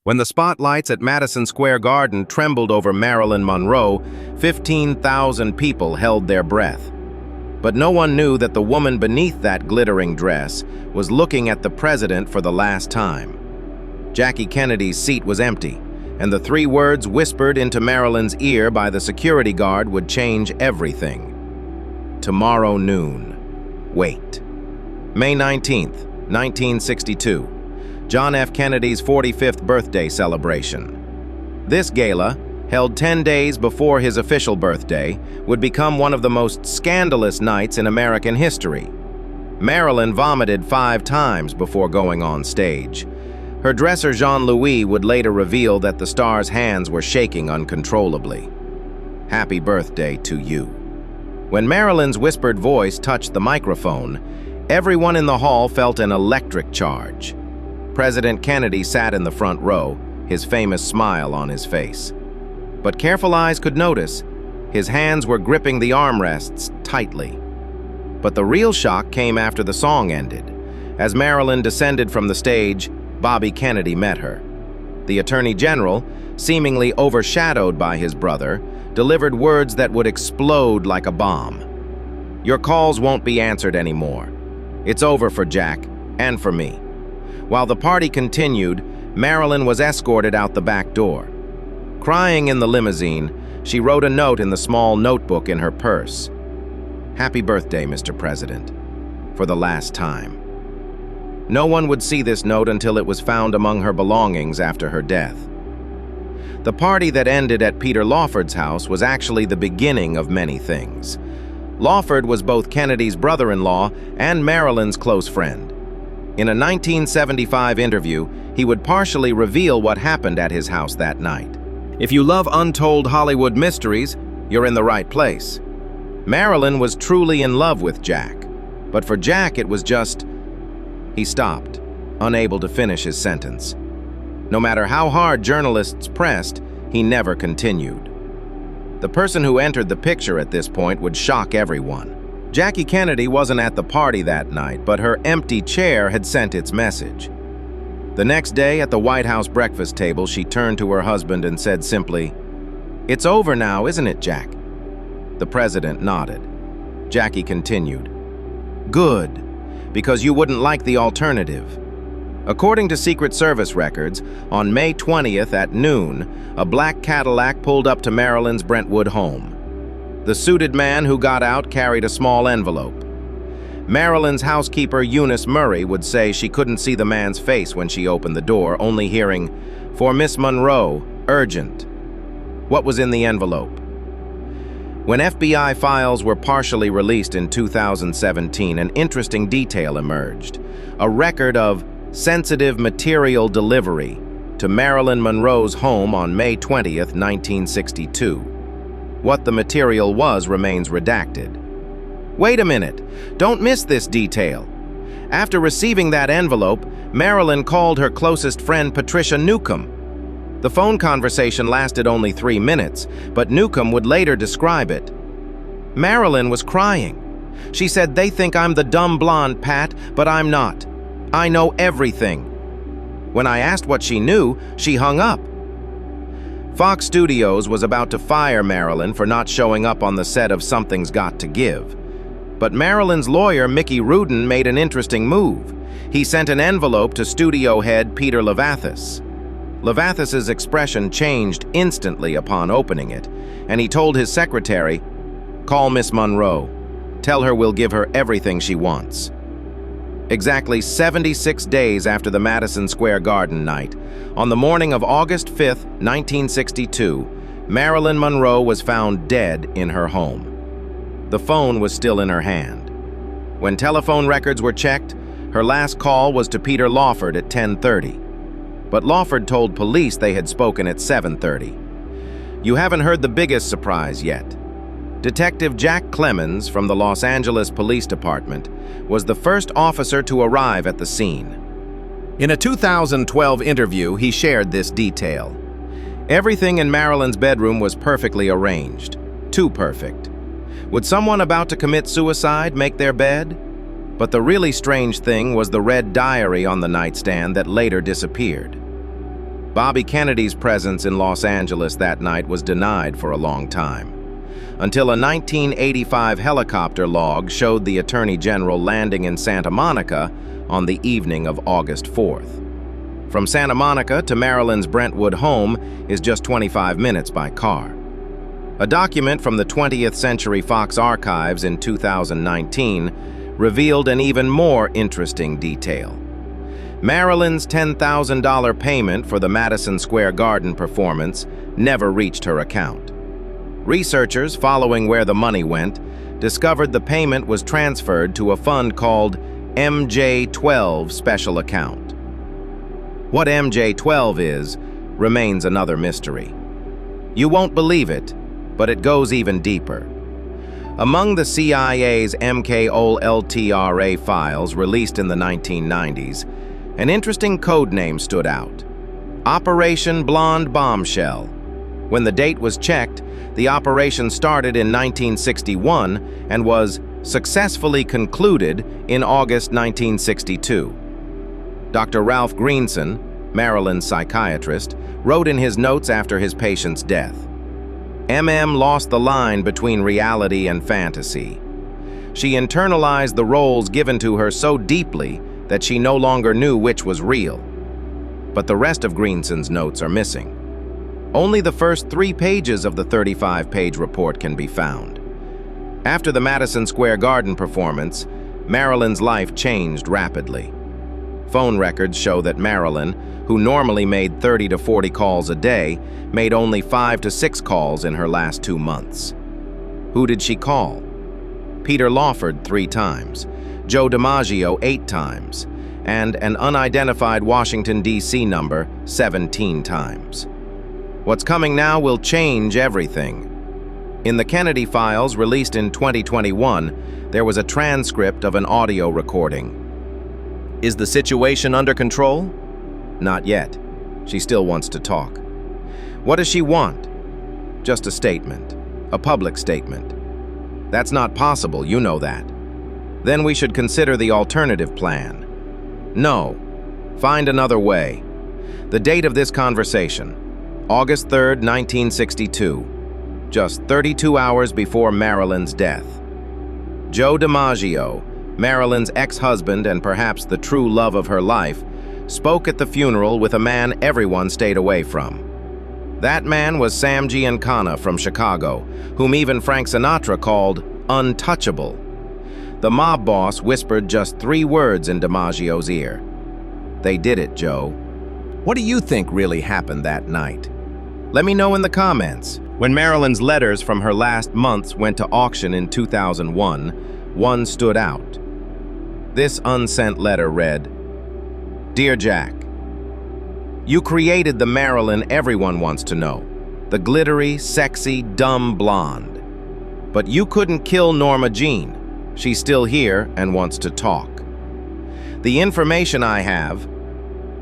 When the spotlights at Madison Square Garden trembled over Marilyn Monroe, 15,000 people held their breath. But no one knew that the woman beneath that glittering dress was looking at the president for the last time. Jackie Kennedy's seat was empty, and the three words whispered into Marilyn's ear by the security guard would change everything. Tomorrow noon. Wait. May 19th, 1962. John F. Kennedy's 45th birthday celebration. This gala, held 10 days before his official birthday, would become one of the most scandalous nights in American history. Marilyn vomited 5 times before going on stage. Her dresser Jean-Louis would later reveal that the star's hands were shaking uncontrollably. Happy birthday to you. When Marilyn's whispered voice touched the microphone, everyone in the hall felt an electric charge. President Kennedy sat in the front row, his famous smile on his face. But careful eyes could notice, his hands were gripping the armrests tightly. But the real shock came after the song ended. As Marilyn descended from the stage, Bobby Kennedy met her. The Attorney General, seemingly overshadowed by his brother, delivered words that would explode like a bomb. "Your calls won't be answered anymore. It's over for Jack, and for me." While the party continued, Marilyn was escorted out the back door. Crying in the limousine, she wrote a note in the small notebook in her purse. "Happy birthday, Mr. President, for the last time." No one would see this note until it was found among her belongings after her death. The party that ended at Peter Lawford's house was actually the beginning of many things. Lawford was both Kennedy's brother-in-law and Marilyn's close friend. In a 1975 interview, he would partially reveal what happened at his house that night. "If you love untold Hollywood mysteries, you're in the right place." Marilyn was truly in love with Jack, but for Jack it was just... He stopped, unable to finish his sentence. No matter how hard journalists pressed, he never continued. The person who entered the picture at this point would shock everyone. Jackie Kennedy wasn't at the party that night, but her empty chair had sent its message. The next day at the White House breakfast table, she turned to her husband and said simply, "It's over now, isn't it, Jack?" The president nodded. Jackie continued, "Good, because you wouldn't like the alternative." According to Secret Service records, on May 20th at noon, a black Cadillac pulled up to Marilyn's Brentwood home. The suited man who got out carried a small envelope. Marilyn's housekeeper, Eunice Murray, would say she couldn't see the man's face when she opened the door, only hearing, "For Miss Monroe, urgent." What was in the envelope? When FBI files were partially released in 2017, an interesting detail emerged. A record of sensitive material delivery to Marilyn Monroe's home on May 20th, 1962. What the material was remains redacted. Wait a minute, don't miss this detail. After receiving that envelope, Marilyn called her closest friend Patricia Newcomb. The phone conversation lasted only 3 minutes, but Newcomb would later describe it. Marilyn was crying. She said, "They think I'm the dumb blonde, Pat, but I'm not. I know everything." When I asked what she knew, she hung up. Fox Studios was about to fire Marilyn for not showing up on the set of Something's Got to Give. But Marilyn's lawyer, Mickey Rudin, made an interesting move. He sent an envelope to studio head Peter Levathis. Levathis's expression changed instantly upon opening it, and he told his secretary, "Call Miss Monroe. Tell her we'll give her everything she wants." Exactly 76 days after the Madison Square Garden night, on the morning of August 5th, 1962, Marilyn Monroe was found dead in her home. The phone was still in her hand. When telephone records were checked, her last call was to Peter Lawford at 10:30. But Lawford told police they had spoken at 7:30. You haven't heard the biggest surprise yet. Detective Jack Clemens from the Los Angeles Police Department was the first officer to arrive at the scene. In a 2012 interview, he shared this detail. Everything in Marilyn's bedroom was perfectly arranged. Too perfect. Would someone about to commit suicide make their bed? But the really strange thing was the red diary on the nightstand that later disappeared. Bobby Kennedy's presence in Los Angeles that night was denied for a long time, until a 1985 helicopter log showed the Attorney General landing in Santa Monica on the evening of August 4th. From Santa Monica to Marilyn's Brentwood home is just 25 minutes by car. A document from the 20th Century Fox archives in 2019 revealed an even more interesting detail. Marilyn's $10,000 payment for the Madison Square Garden performance never reached her account. Researchers, following where the money went, discovered the payment was transferred to a fund called MJ12 Special Account. What MJ12 is remains another mystery. You won't believe it, but it goes even deeper. Among the CIA's MKUltra files released in the 1990s, an interesting code name stood out: Operation Blonde Bombshell. When the date was checked, the operation started in 1961 and was successfully concluded in August 1962. Dr. Ralph Greenson, Marilyn's psychiatrist, wrote in his notes after his patient's death, "MM lost the line between reality and fantasy. She internalized the roles given to her so deeply that she no longer knew which was real." But the rest of Greenson's notes are missing. Only the first 3 pages of the 35-page report can be found. After the Madison Square Garden performance, Marilyn's life changed rapidly. Phone records show that Marilyn, who normally made 30 to 40 calls a day, made only 5 to 6 calls in her last 2 months. Who did she call? Peter Lawford 3 times, Joe DiMaggio 8 times, and an unidentified Washington, D.C. number 17 times. What's coming now will change everything. In the Kennedy files released in 2021, there was a transcript of an audio recording. Is the situation under control? Not yet. She still wants to talk. What does she want? Just a statement. A public statement. That's not possible, you know that. Then we should consider the alternative plan. No. Find another way. The date of this conversation, August 3rd, 1962. Just 32 hours before Marilyn's death. Joe DiMaggio, Marilyn's ex-husband and perhaps the true love of her life, spoke at the funeral with a man everyone stayed away from. That man was Sam Giancana from Chicago, whom even Frank Sinatra called untouchable. The mob boss whispered just 3 words in DiMaggio's ear. "They did it, Joe." What do you think really happened that night? Let me know in the comments. When Marilyn's letters from her last months went to auction in 2001, one stood out. This unsent letter read, "Dear Jack, you created the Marilyn everyone wants to know, the glittery, sexy, dumb blonde. But you couldn't kill Norma Jean. She's still here and wants to talk. The information I have..."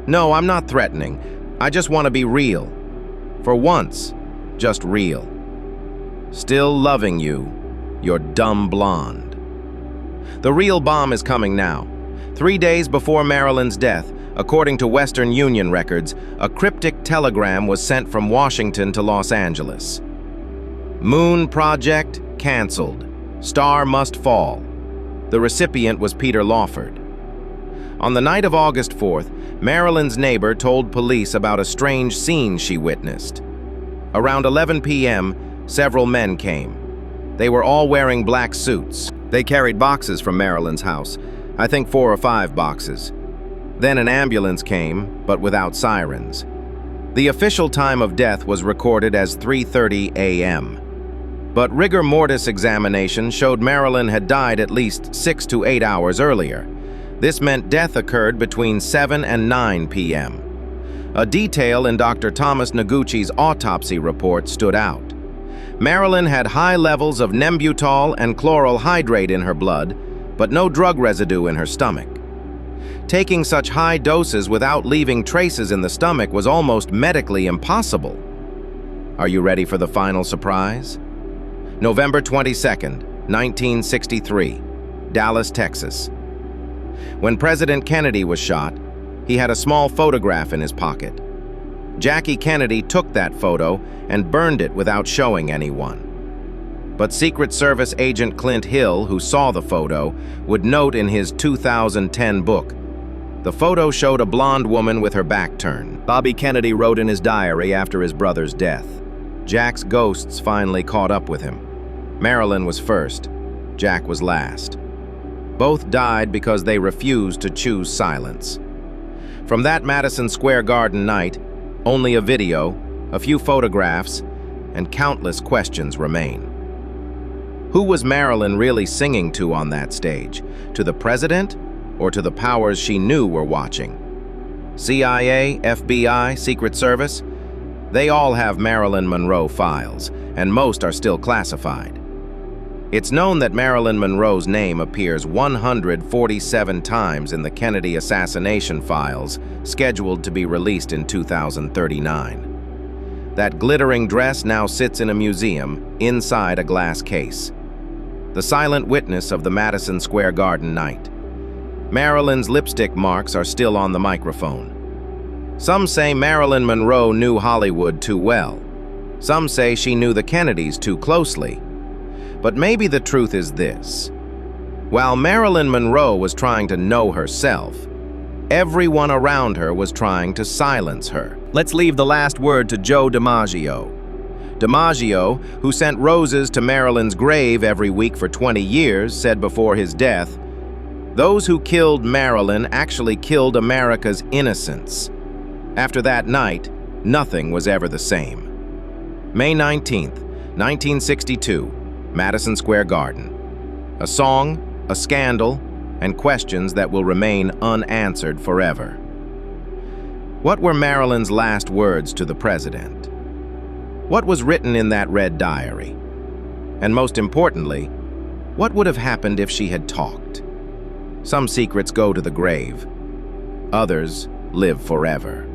No, I'm not threatening. I just want to be real. For once, just real. Still loving you, your dumb blonde. The real bomb is coming now. 3 days before Marilyn's death, according to Western Union records, a cryptic telegram was sent from Washington to Los Angeles. "Moon project canceled. Star must fall." The recipient was Peter Lawford. On the night of August 4th, Marilyn's neighbor told police about a strange scene she witnessed. Around 11 p.m., several men came. They were all wearing black suits. They carried boxes from Marilyn's house, I think 4 or 5 boxes. Then an ambulance came, but without sirens. The official time of death was recorded as 3:30 a.m. But rigor mortis examination showed Marilyn had died at least 6 to 8 hours earlier. This meant death occurred between 7 and 9 p.m. A detail in Dr. Thomas Noguchi's autopsy report stood out. Marilyn had high levels of Nembutal and chloral hydrate in her blood, but no drug residue in her stomach. Taking such high doses without leaving traces in the stomach was almost medically impossible. Are you ready for the final surprise? November 22nd, 1963, Dallas, Texas. When President Kennedy was shot, he had a small photograph in his pocket. Jackie Kennedy took that photo and burned it without showing anyone. But Secret Service agent Clint Hill, who saw the photo, would note in his 2010 book, the photo showed a blonde woman with her back turned. Bobby Kennedy wrote in his diary after his brother's death. Jack's ghosts finally caught up with him. Marilyn was first, Jack was last. Both died because they refused to choose silence. From that Madison Square Garden night, only a video, a few photographs, and countless questions remain. Who was Marilyn really singing to on that stage? To the president or to the powers she knew were watching? CIA, FBI, Secret Service? They all have Marilyn Monroe files, and most are still classified. It's known that Marilyn Monroe's name appears 147 times in the Kennedy assassination files, scheduled to be released in 2039. That glittering dress now sits in a museum inside a glass case. The silent witness of the Madison Square Garden night. Marilyn's lipstick marks are still on the microphone. Some say Marilyn Monroe knew Hollywood too well. Some say she knew the Kennedys too closely. But maybe the truth is this. While Marilyn Monroe was trying to know herself, everyone around her was trying to silence her. Let's leave the last word to Joe DiMaggio. DiMaggio, who sent roses to Marilyn's grave every week for 20 years, said before his death, "Those who killed Marilyn actually killed America's innocence." After that night, nothing was ever the same. May 19th, 1962, Madison Square Garden. A song, a scandal, and questions that will remain unanswered forever. What were Marilyn's last words to the president? What was written in that red diary? And most importantly, what would have happened if she had talked? Some secrets go to the grave. Others live forever.